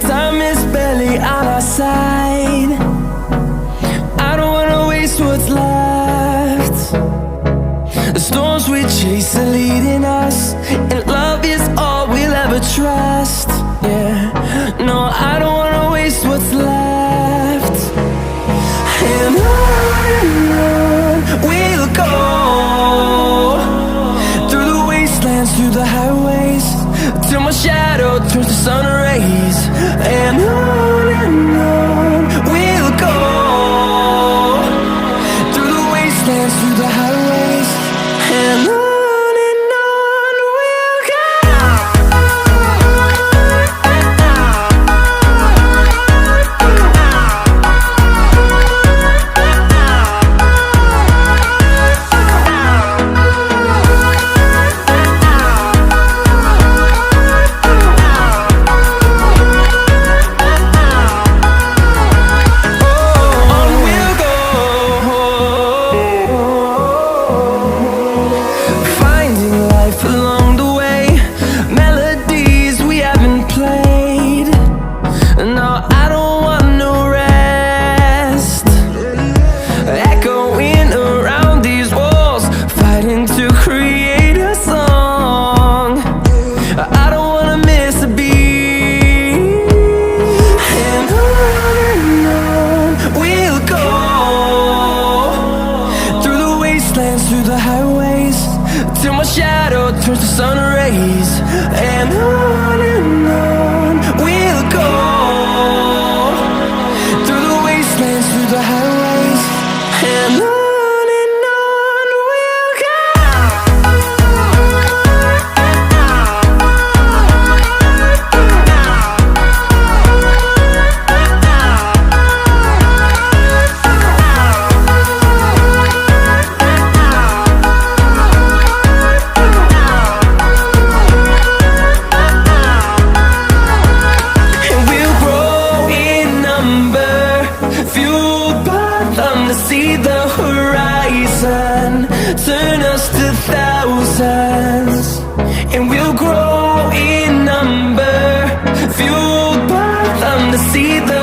Time is barely on our side. I don't wanna waste what's left. The storms we chase are leading us, and love is all we'll ever trust. Yeah, no, I don't wanna waste what's left. And on we'll go, through the wastelands, through the highways, till my shadow turns to sun rays. And on we'll go, through the wastelands, through the highways, and on we'll go. Through the highways, till my shadow turns to sun rays. And on we'll go, through the wastelands, through the highways, and on we'll go. To see the horizon turn us to thousands, and we'll grow in number, fueled by them to see the